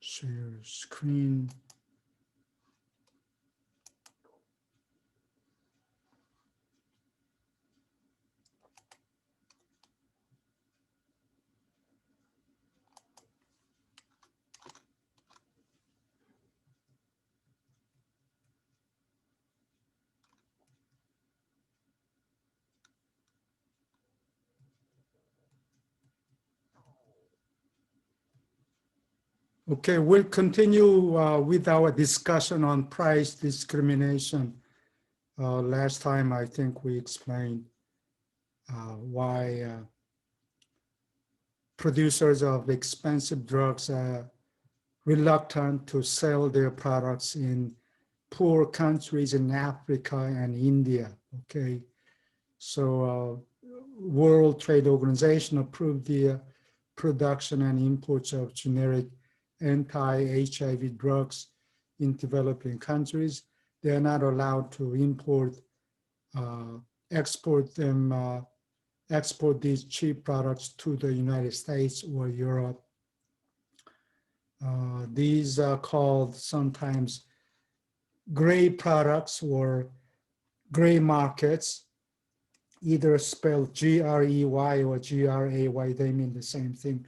Share screen. Okay, we'll continue with our discussion on price discrimination. Last time, I think we explained why producers of expensive drugs are reluctant to sell their products in poor countries in Africa and India, okay? So World Trade Organization approved the production and imports of generic anti-HIV drugs in developing countries. They are not allowed to export these cheap products to the United States or Europe. These are called sometimes gray products or gray markets, either spelled G-R-E-Y or G-R-A-Y, they mean the same thing.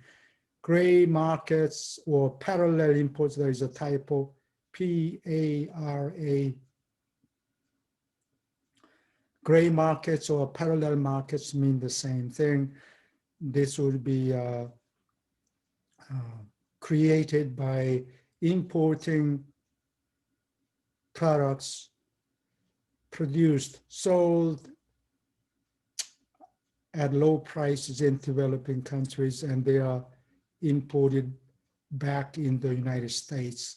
Gray markets or parallel imports, there is a typo, P-A-R-A. Gray markets or parallel markets mean the same thing. This would be created by importing products produced, sold at low prices in developing countries, and they are imported back in the United States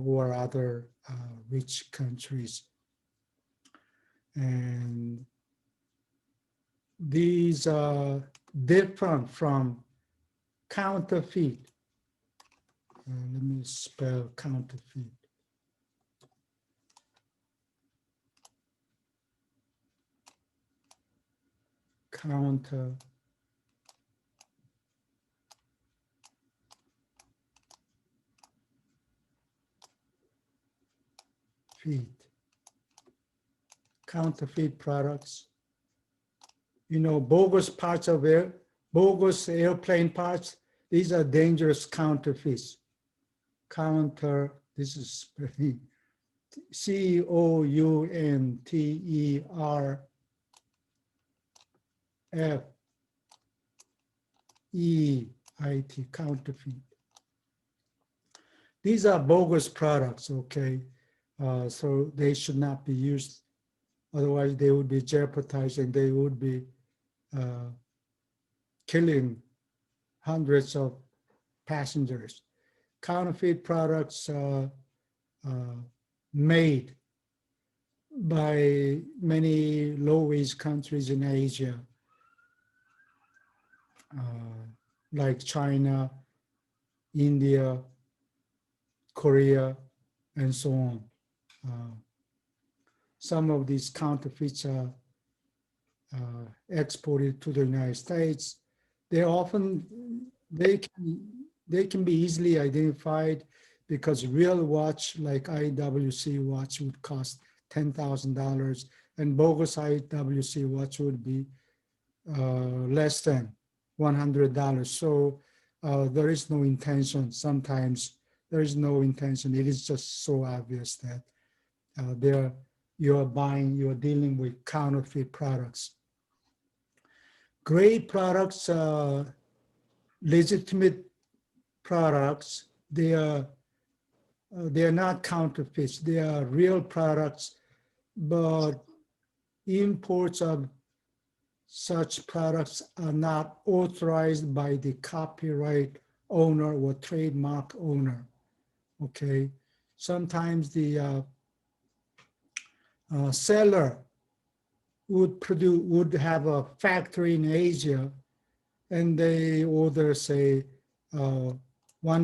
or other rich countries. And these are different from counterfeit. Let me spell counterfeit. Counterfeit. Counterfeit products. You know, bogus parts of bogus airplane parts. These are dangerous counterfeits. This is C-O-U-N-T-E-R-F-E-I-T, counterfeit. These are bogus products, okay? So they should not be used. Otherwise, they would be jeopardizing, they would be killing hundreds of passengers. Counterfeit products made by many low-wage countries in Asia, like China, India, Korea, and so on. Some of these counterfeits are exported to the United States. They can be easily identified because real watch like IWC watch would cost $10,000 and bogus IWC watch would be less than $100. So there is no intention. Sometimes there is no intention. It is just so obvious that you're dealing with counterfeit products. Gray products, legitimate products, they are not counterfeits. They are real products, but imports of such products are not authorized by the copyright owner or trademark owner. Okay, sometimes the seller would have a factory in Asia, and they order, say, 1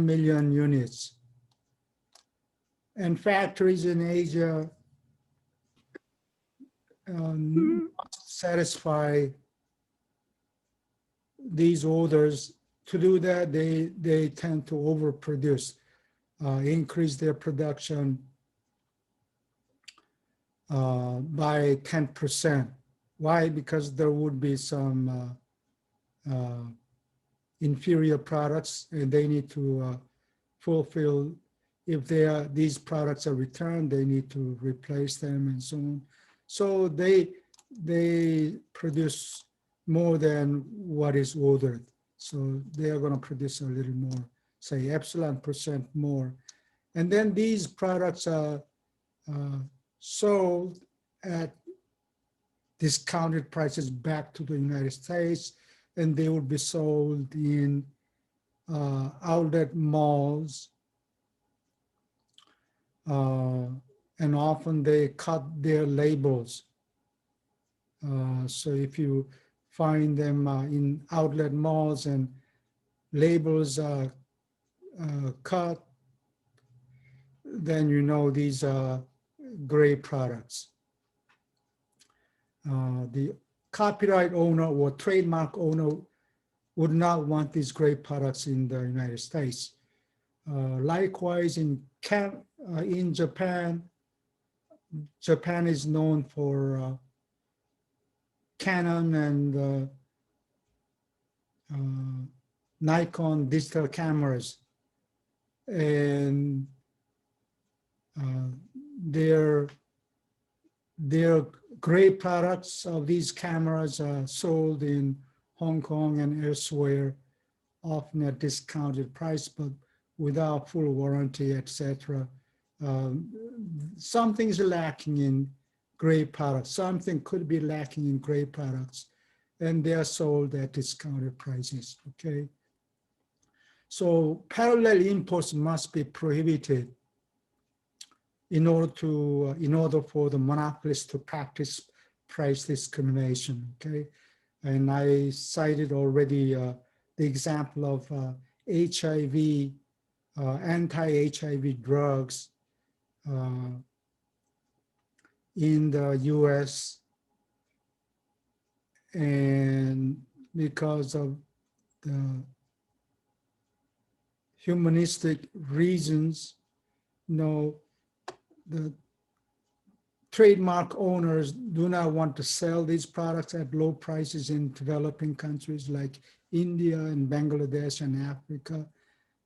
million units. And factories in Asia satisfy these orders. To do that, they tend to overproduce. increase their production by 10%. Why? Because there would be some inferior products, and they need to fulfill. If these products are returned, they need to replace them and so on. So they produce more than what is ordered. So they are going to produce a little more, say epsilon percent more. And then these products are sold at discounted prices back to the United States, and they will be sold in outlet malls. And often they cut their labels. So if you find them in outlet malls and labels are cut, then you know these are gray products. The copyright owner or trademark owner would not want these gray products in the United States. Likewise, in Japan, Japan is known for Canon and Nikon digital cameras, and their great products of these cameras are sold in Hong Kong and elsewhere, often at discounted price, but without full warranty, etc. Something is lacking in gray products. Something could be lacking in gray products, and they are sold at discounted prices, okay? So parallel imports must be prohibited in order for the monopolists to practice price discrimination, okay? And I cited already the example of HIV, anti-HIV drugs in the US, and because of the humanistic reasons, the trademark owners do not want to sell these products at low prices in developing countries like India and Bangladesh and Africa.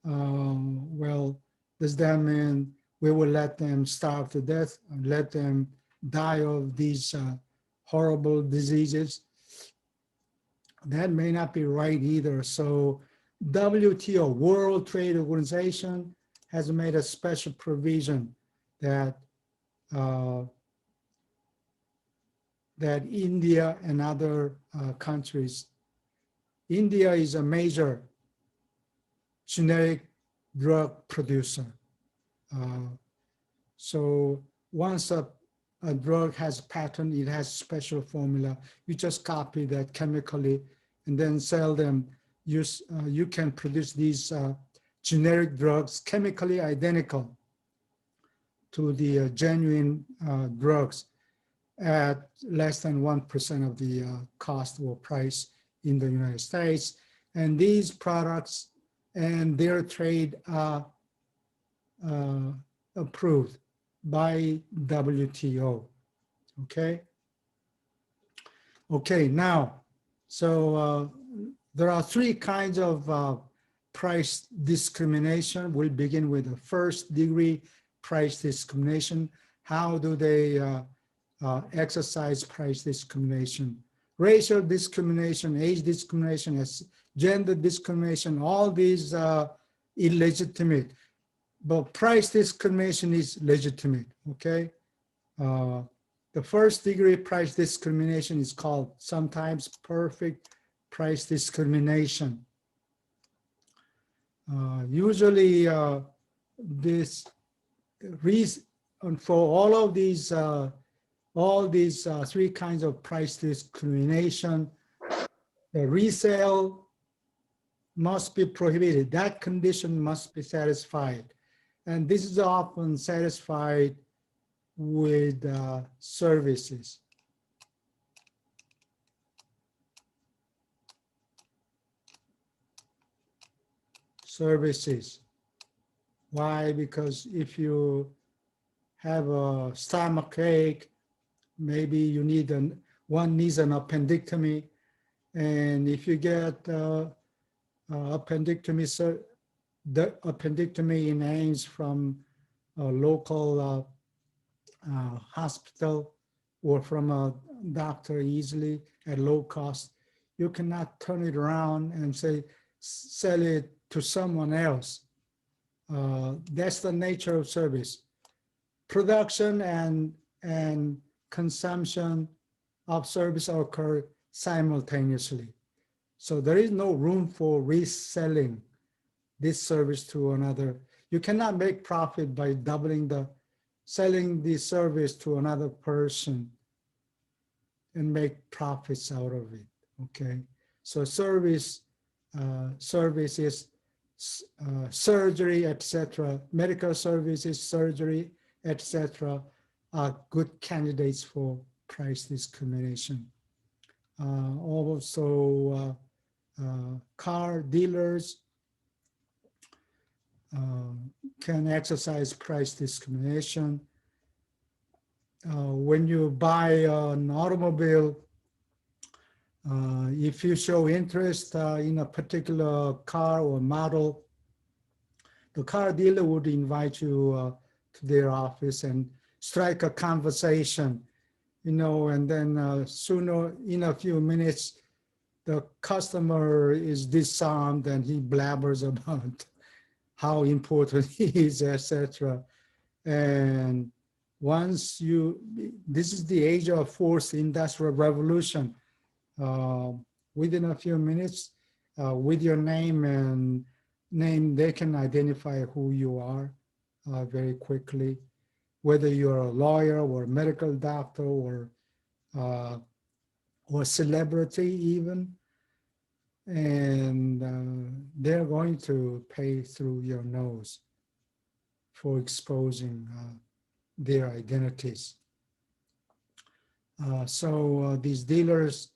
Well, does that mean we will let them starve to death and let them die of these horrible diseases? That may not be right either. So WTO, World Trade Organization, has made a special provision that that India and other countries, India is a major generic drug producer. So once a drug has a patent, it has special formula, you just copy that chemically and then sell them. You can produce these generic drugs chemically identical to the genuine drugs at less than 1% of the cost or price in the United States. And these products and their trade are approved by WTO, okay? Okay, now, so there are three kinds of price discrimination. We'll begin with the first degree price discrimination. How do they exercise price discrimination? Racial discrimination, age discrimination, gender discrimination, all these are illegitimate, but price discrimination is legitimate, okay? The first degree price discrimination is called sometimes perfect price discrimination. Usually this reason for all these three kinds of price discrimination, the resale must be prohibited. That condition must be satisfied. And this is often satisfied with services. Services. Why? Because if you have a stomach ache, maybe you need one needs an appendectomy, and if you get appendectomy, so the appendectomy in Ames from a local hospital or from a doctor easily at low cost, you cannot turn it around and say, sell it to someone else. That's the nature of service. Production and consumption of service occur simultaneously. So there is no room for reselling this service to another. You cannot make profit by selling the service to another person and make profits out of it, okay? So service is surgery, etc. Medical services, surgery, etc. are good candidates for price discrimination. Also, car dealers can exercise price discrimination. When you buy an automobile, if you show interest in a particular car or model, the car dealer would invite you to their office and strike a conversation, and then sooner, in a few minutes, the customer is disarmed and he blabbers about how important he is, etc. And this is the age of fourth industrial revolution. Within a few minutes, with your name, they can identify who you are very quickly, whether you're a lawyer or a medical doctor or celebrity even. And they're going to pay through your nose for exposing their identities. So these dealers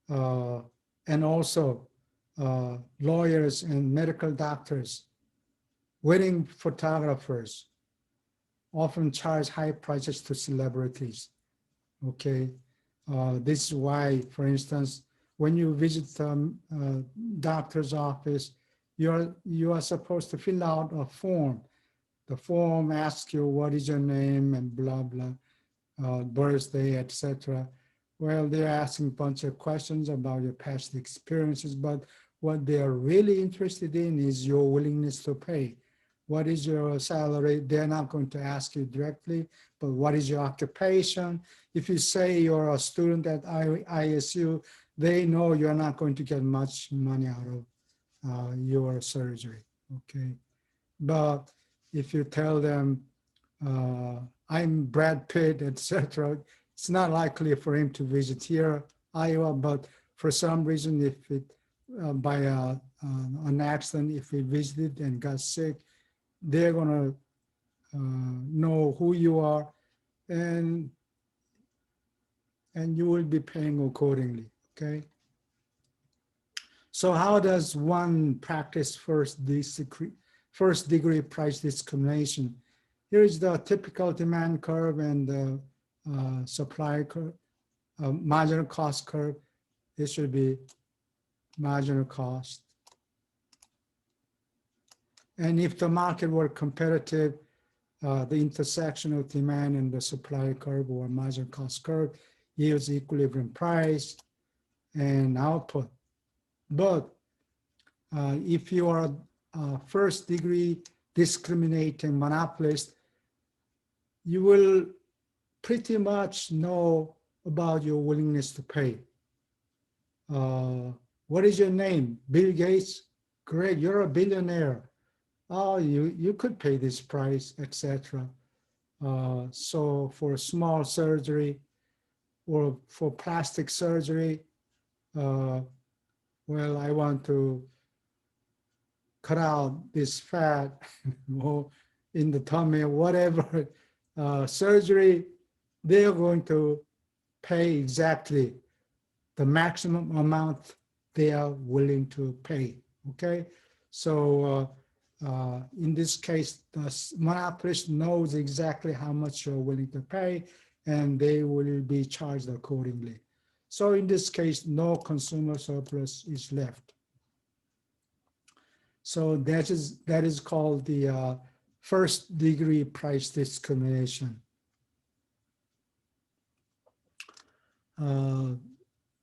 and also lawyers and medical doctors, wedding photographers often charge high prices to celebrities, okay? This is why, for instance, when you visit doctor's office, you are supposed to fill out a form. The form asks you what is your name and blah, blah, birthday, etc. Well, they're asking a bunch of questions about your past experiences, but what they are really interested in is your willingness to pay. What is your salary? They're not going to ask you directly, but what is your occupation? If you say you're a student at ISU, they know you're not going to get much money out of your surgery, okay? But if you tell them, I'm Brad Pitt, etc., it's not likely for him to visit here, Iowa, but for some reason, if it, by an accident, if he visited and got sick, they're gonna know who you are, and you will be paying accordingly, okay? So how does one practice first degree price discrimination? Here is the typical demand curve and the supply curve, marginal cost curve. This should be marginal cost. And if the market were competitive, the intersection of demand and the supply curve or marginal cost curve yields equilibrium price and output. But if you are a first degree discriminating monopolist, you will pretty much know about your willingness to pay. What is your name? Bill Gates? Great, you're a billionaire. Oh, you could pay this price, etc. So for small surgery or for plastic surgery, well, I want to cut out this fat or in the tummy or whatever surgery, they're going to pay exactly the maximum amount they are willing to pay, okay? So In this case, the monopolist knows exactly how much you're willing to pay, and they will be charged accordingly. So in this case, no consumer surplus is left. So that is called the first degree price discrimination.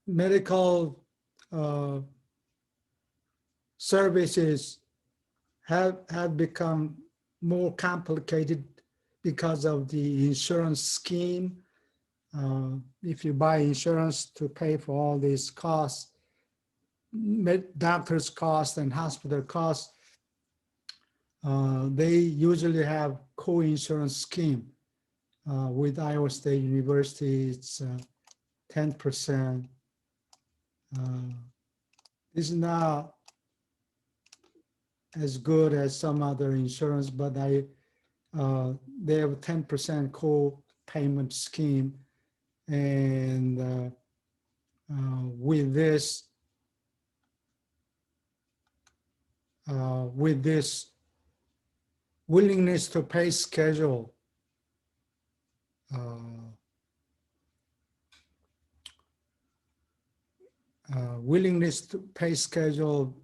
Medical services have become more complicated because of the insurance scheme. If you buy insurance to pay for all these costs, doctor's costs and hospital costs, they usually have co-insurance scheme. With Iowa State University, it's 10%. It's not as good as some other insurance, but they have a 10% co-payment scheme. And with this willingness to pay schedule, willingness to pay schedule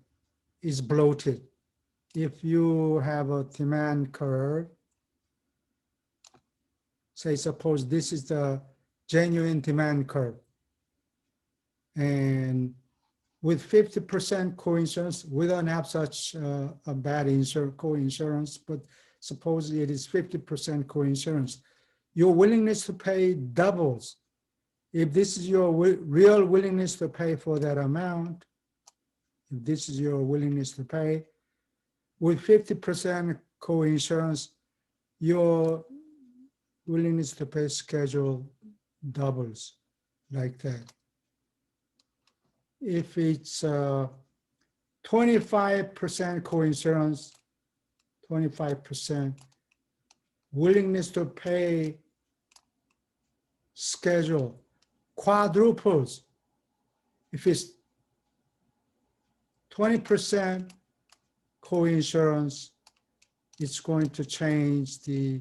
is bloated. If you have a demand curve, say suppose this is the genuine demand curve, and with 50% co-insurance, we don't have such a bad co-insurance, but suppose it is 50% co-insurance, your willingness to pay doubles. If this is your real willingness to pay for that amount, if this is your willingness to pay, with 50% co-insurance, your willingness to pay schedule doubles like that. If it's 25% co-insurance, 25%, willingness to pay schedule quadruples. If it's 20% co-insurance, it's going to change the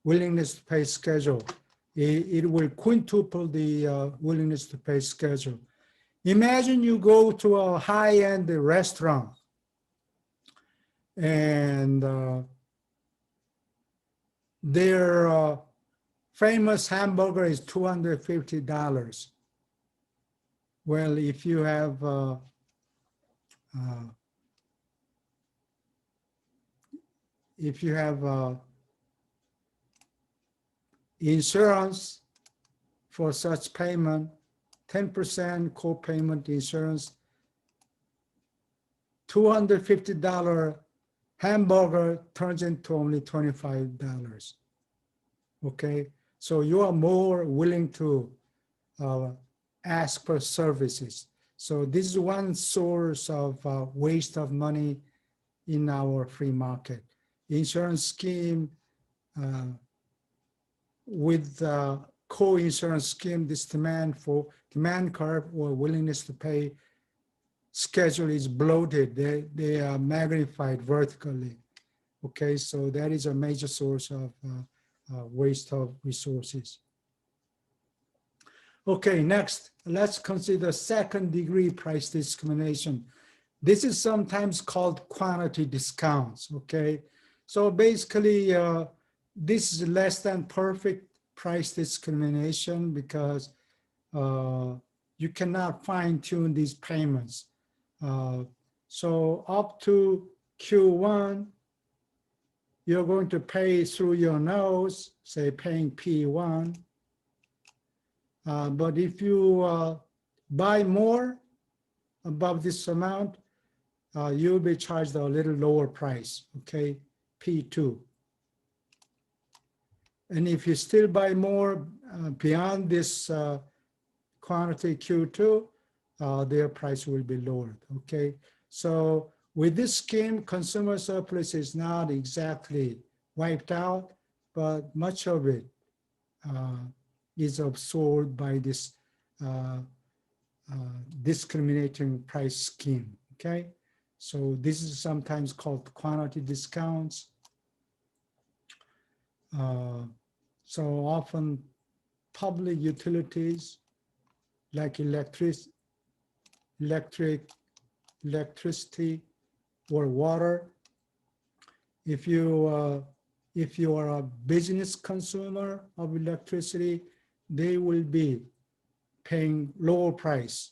willingness to pay schedule. It will quintuple the willingness to pay schedule. Imagine you go to a high-end restaurant and their famous hamburger is $250. Well, if you have insurance for such payment, 10% co-payment insurance, $250 hamburger turns into only $25. Okay, so you are more willing to ask for services. So this is one source of waste of money in our free market. Insurance scheme with co-insurance scheme, this demand curve or willingness to pay schedule is bloated. They are magnified vertically. Okay, so that is a major source of waste of resources. Okay, next, let's consider second degree price discrimination. This is sometimes called quantity discounts, okay? So basically, this is less than perfect price discrimination because you cannot fine tune these payments. So up to Q1, you're going to pay through your nose, say paying P1. But if you buy more above this amount, you'll be charged a little lower price, okay, P2. And if you still buy more beyond this quantity Q2, their price will be lowered, okay? So with this scheme, consumer surplus is not exactly wiped out, but much of it is absorbed by this discriminating price scheme, okay? So this is sometimes called quantity discounts. So often public utilities like electricity or water, if you are a business consumer of electricity, they will be paying lower price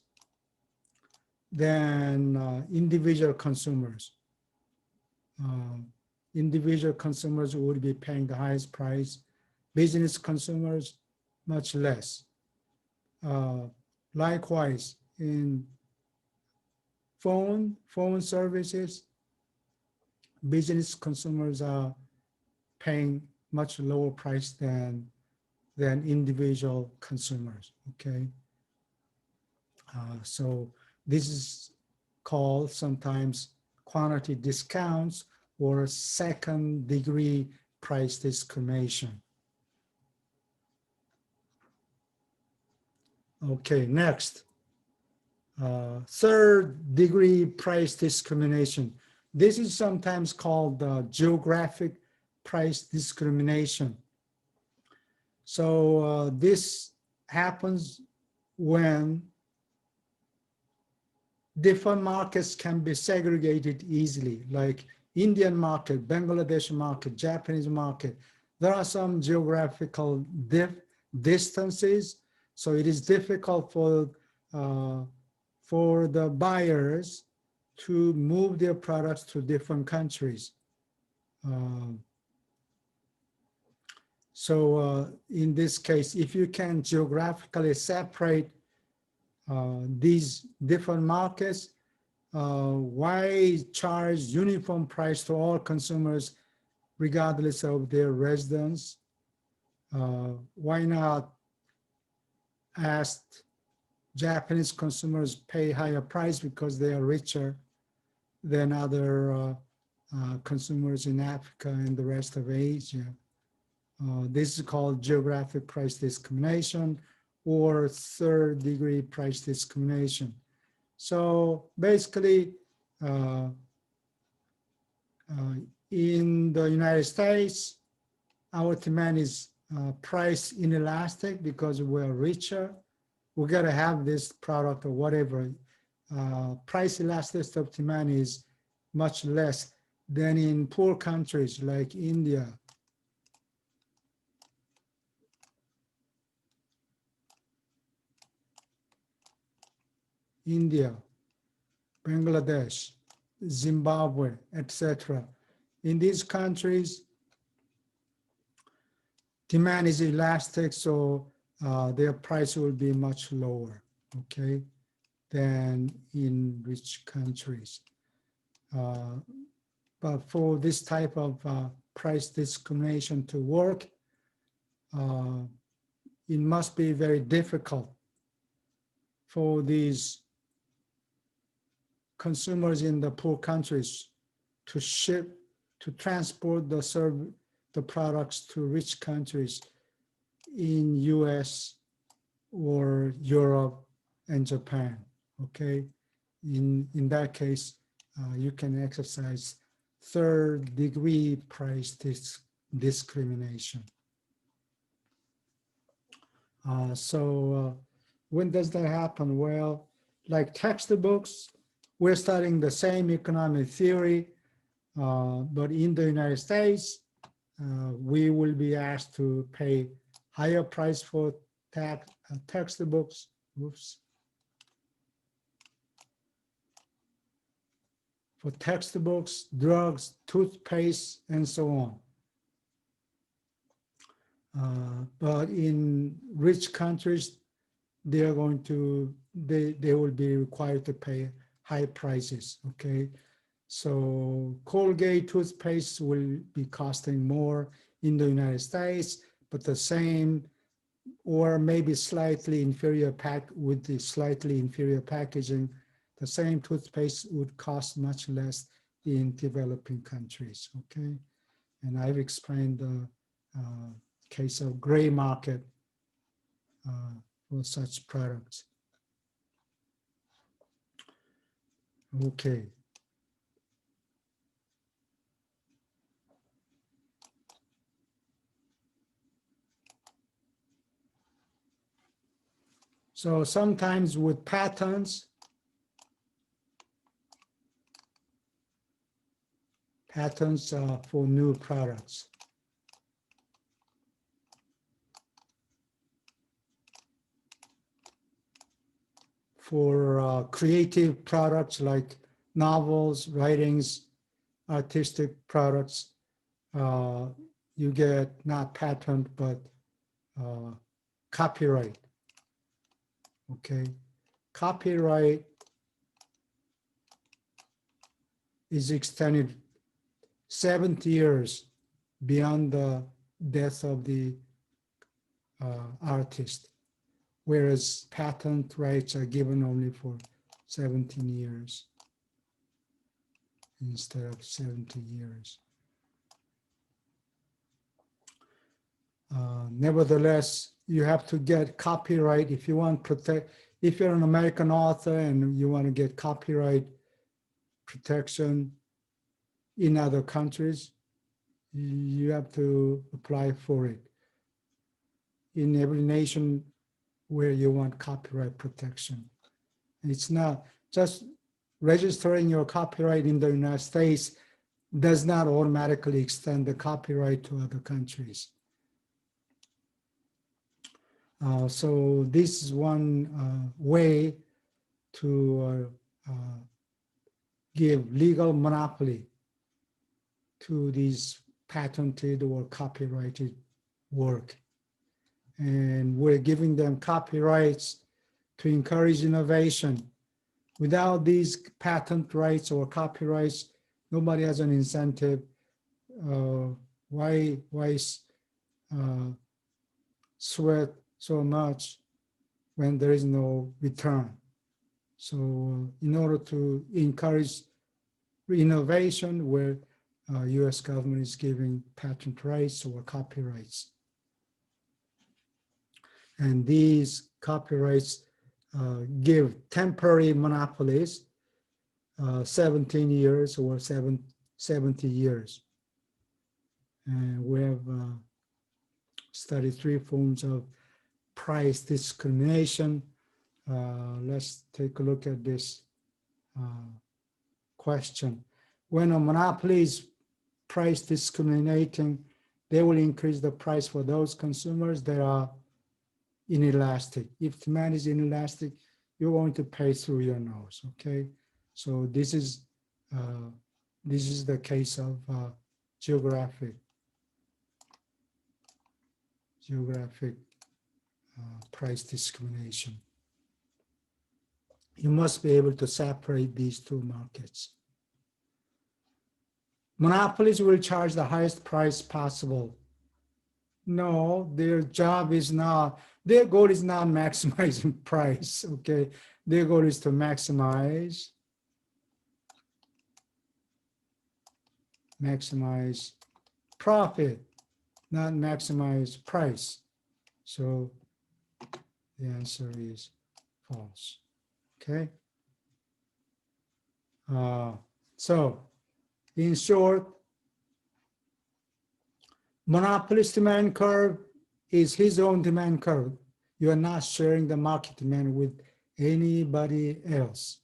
than individual consumers. Individual consumers would be paying the highest price. Business consumers, much less. Likewise, in phone services, business consumers are paying much lower price than individual consumers, okay? So this is called sometimes quantity discounts or second degree price discrimination. Okay, next. Third degree price discrimination. This is sometimes called geographic price discrimination. So this happens when different markets can be segregated easily, like Indian market, Bangladesh market, Japanese market. There are some geographical distances, so it is difficult for the buyers to move their products to different countries. So in this case, if you can geographically separate these different markets, why charge uniform price to all consumers regardless of their residence? Why not ask Japanese consumers pay higher price because they are richer than other consumers in Africa and the rest of Asia? This is called geographic price discrimination or third degree price discrimination. So basically, in the United States, our demand is price inelastic because we're richer. We gotta have this product or whatever. Price elasticity of demand is much less than in poor countries like India. Bangladesh, Zimbabwe, etc. In these countries, demand is elastic, so their price will be much lower, okay, than in rich countries. But for this type of price discrimination to work, it must be very difficult for these consumers in the poor countries to transport the products to rich countries in US or Europe and Japan, okay? In that case, you can exercise third degree price discrimination. So when does that happen? Well, like textbooks, we're studying the same economic theory, but in the United States, we will be asked to pay higher price for textbooks. Oops. For textbooks, drugs, toothpaste, and so on. But in rich countries, they are going to, they will be required to pay high prices, okay? So Colgate toothpaste will be costing more in the United States, but the same or maybe slightly inferior with the slightly inferior packaging, the same toothpaste would cost much less in developing countries, okay? And I've explained the case of gray market for such products. Okay. So sometimes with patents for new products. For creative products like novels, writings, artistic products, you get not patent, but copyright, okay? Copyright is extended 70 years beyond the death of the artist, whereas patent rights are given only for 17 years instead of 70 years. Nevertheless, you have to get copyright if you want if you're an American author and you want to get copyright protection in other countries, you have to apply for it in every nation where you want copyright protection. It's not just registering your copyright in the United States does not automatically extend the copyright to other countries. So this is one way to give legal monopoly to these patented or copyrighted work. And we're giving them copyrights to encourage innovation. Without these patent rights or copyrights, nobody has an incentive. Why sweat so much when there is no return? So in order to encourage innovation, where US government is giving patent rights or copyrights. And these copyrights give temporary monopolies, 17 years or 70 years. And we have studied 3 forms of price discrimination. Let's take a look at this question. When a monopoly is price discriminating, they will increase the price for those consumers that are inelastic. If demand is inelastic, you're going to pay through your nose, okay? So this is the case of geographic price discrimination. You must be able to separate these 2 markets. Monopolies will charge the highest price possible. No, their job is not, their goal is not maximizing price, okay? Their goal is to maximize profit, not maximize price. So the answer is false, okay? So in short, monopolist demand curve is his own demand curve. You are not sharing the market demand with anybody else.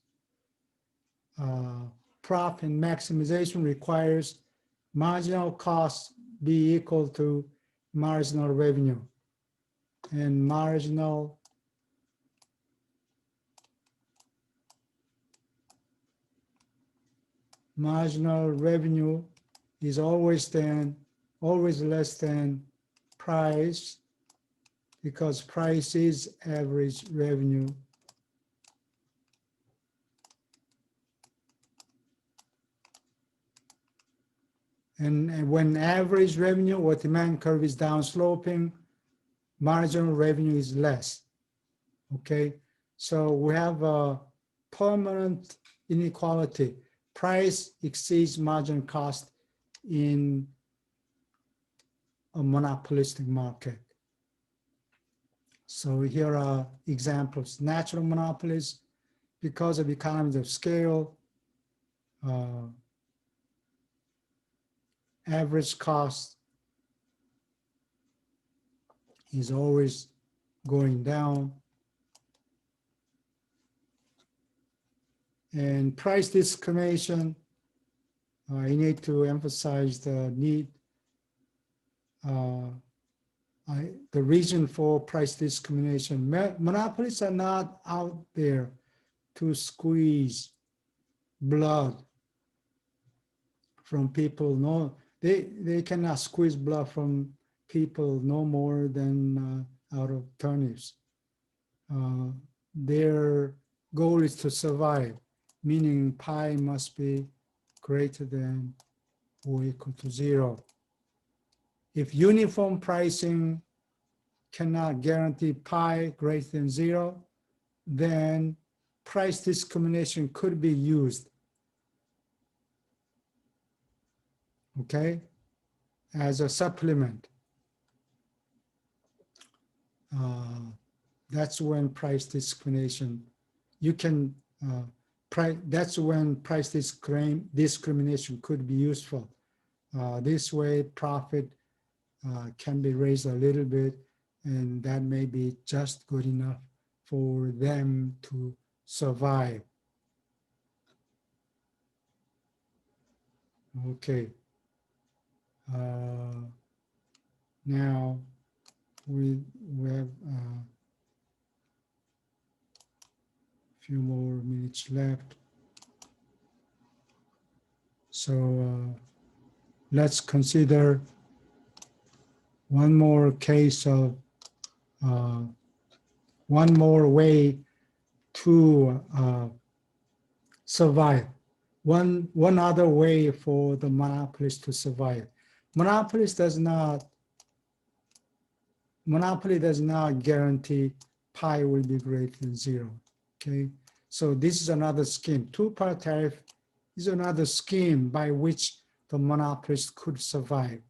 Profit maximization requires marginal cost be equal to marginal revenue. And marginal revenue is always less than price, because price is average revenue. And when average revenue or demand curve is downsloping, marginal revenue is less, okay? So we have a permanent inequality. Price exceeds marginal cost in a monopolistic market. So here are examples. Natural monopolies, because of economies of scale, average cost is always going down. And price discrimination, I need to emphasize the need, the reason for price discrimination. Monopolies are not out there to squeeze blood from people. No, they cannot squeeze blood from people no more than out of turnips. Their goal is to survive, meaning pi must be greater than or equal to 0. If uniform pricing cannot guarantee pi greater than 0, then price discrimination could be used, okay, as a supplement. That's when price discrimination, you can, that's when price discrimination could be useful. This way profit can be raised a little bit, and that may be just good enough for them to survive. Okay. Now we have a few more minutes left. So let's consider one more case of one more way to survive. One other way for the monopolist to survive. Monopoly does not guarantee pi will be greater than 0. Okay, so this is another scheme. Two-part tariff is another scheme by which the monopolist could survive.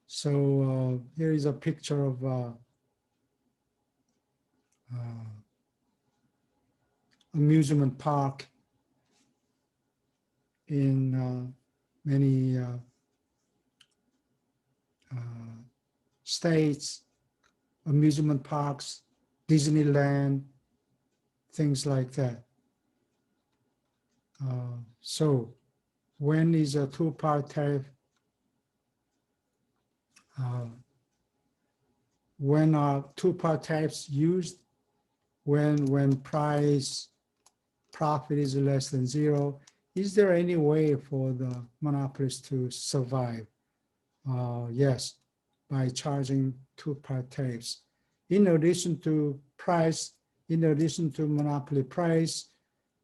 So here is a picture of amusement park in many states, amusement parks, Disneyland, things like that. So when is a two-part tariff? When are two-part tariffs used? When profit is less than 0. Is there any way for the monopolist to survive? Yes, by charging two-part tariffs. In addition to price, in addition to monopoly price,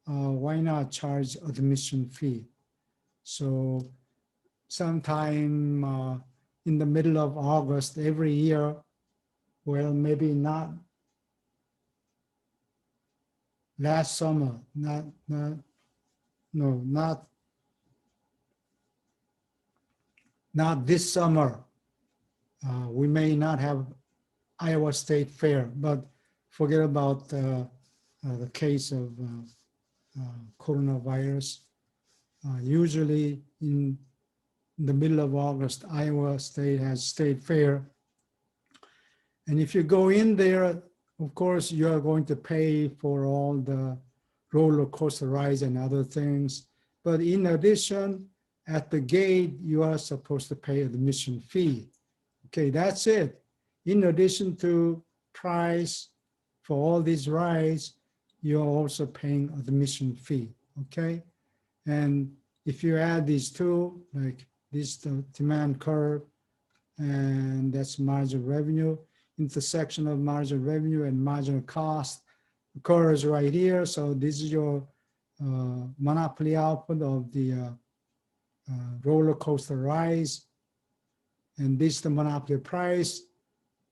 why not charge admission fee? So sometime in the middle of August every year, well, maybe not last summer, not this summer. We may not have Iowa State Fair, but forget about the case of coronavirus. Usually in the middle of August, Iowa State has State Fair. And if you go in there, of course, you are going to pay for all the roller coaster rides and other things. But in addition, at the gate, you are supposed to pay admission fee. Okay, that's it. In addition to price for all these rides, you're also paying admission fee, okay? And if you add these two, like this the demand curve, and that's marginal revenue, intersection of marginal revenue and marginal cost occurs right here. So this is your monopoly output of the roller coaster rides, and this is the monopoly price,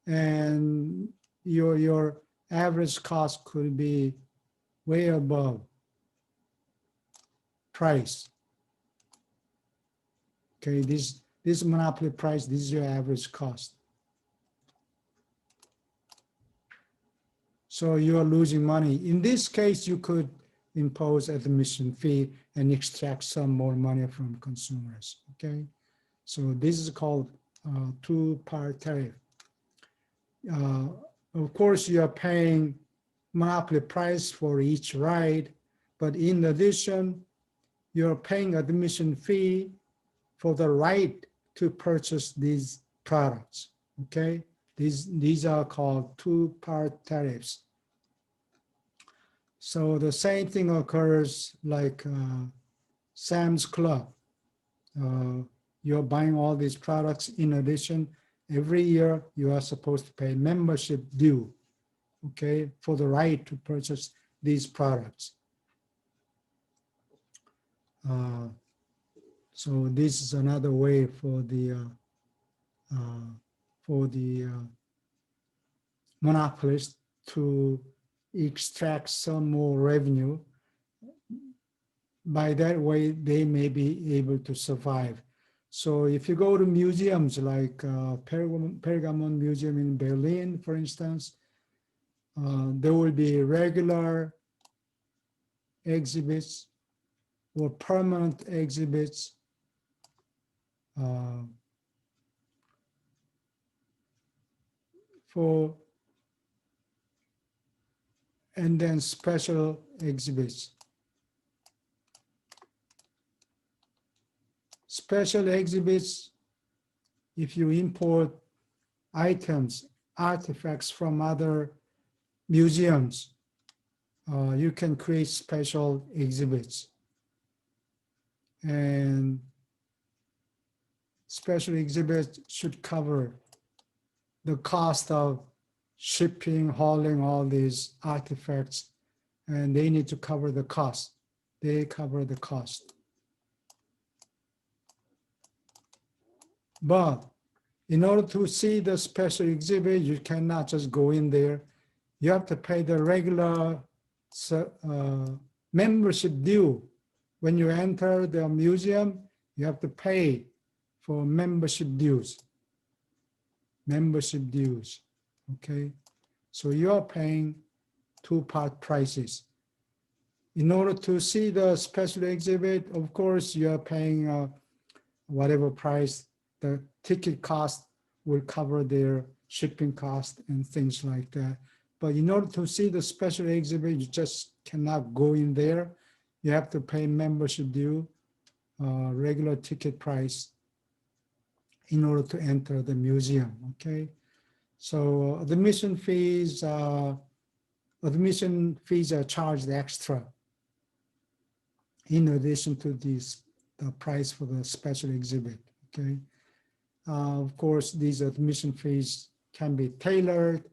and your average cost could be way above price. Okay, this monopoly price, this is your average cost. So you are losing money. In this case, you could impose admission fee and extract some more money from consumers, okay? So this is called two-part tariff. Of course, you are paying monopoly price for each ride, but in addition, you're paying admission fee for the right to purchase these products, okay? These are called two-part tariffs. So the same thing occurs like Sam's Club. You're buying all these products. In addition, every year you are supposed to pay membership due, okay, for the right to purchase these products. So this is another way for the monopolist to extract some more revenue. By that way, they may be able to survive. So if you go to museums like Pergamon Museum in Berlin, for instance, there will be regular exhibits or permanent exhibits and then special exhibits. Special exhibits, if you import items, artifacts from other museums, you can create special exhibits. And special exhibits should cover the cost of shipping, hauling all these artifacts, and they need to cover the cost. They cover the cost. But in order to see the special exhibit, you cannot just go in there. You have to pay the regular membership due. When you enter the museum, you have to pay for membership dues. Membership dues, okay? So you are paying two-part prices. In order to see the special exhibit, of course, you are paying whatever price. The ticket cost will cover their shipping cost and things like that. But in order to see the special exhibit, you just cannot go in there. You have to pay membership due, regular ticket price in order to enter the museum, okay? So admission fees are charged extra in addition to the price for the special exhibit, okay? Of course, these admission fees can be tailored.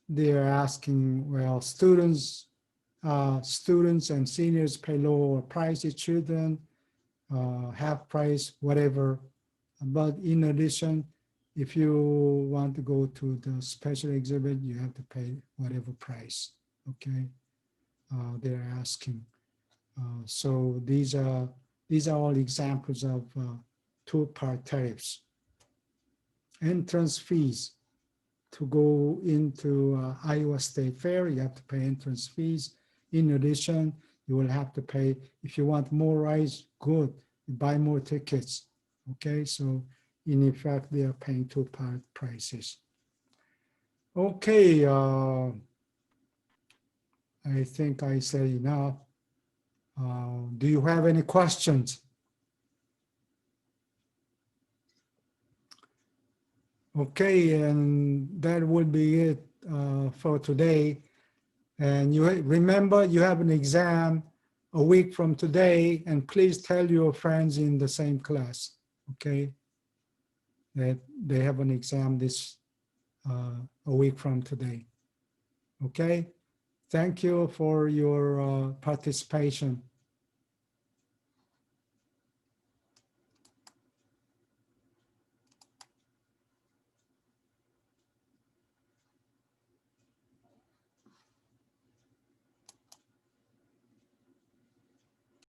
They're asking, well, students and seniors pay lower prices, children, half price, whatever. But in addition, if you want to go to the special exhibit, you have to pay whatever price, okay? They're asking. So these are all examples of two-part tariffs. Entrance fees. To go into Iowa State Fair, you have to pay entrance fees. In addition, you will have to pay, if you want more rides, good, you buy more tickets, okay? So in effect, they are paying two-part prices. Okay, I think I said enough. Do you have any questions? Okay, and that would be it for today. And you remember, you have an exam a week from today, and please tell your friends in the same class, okay, that they have an exam this a week from today, okay? Thank you for your participation.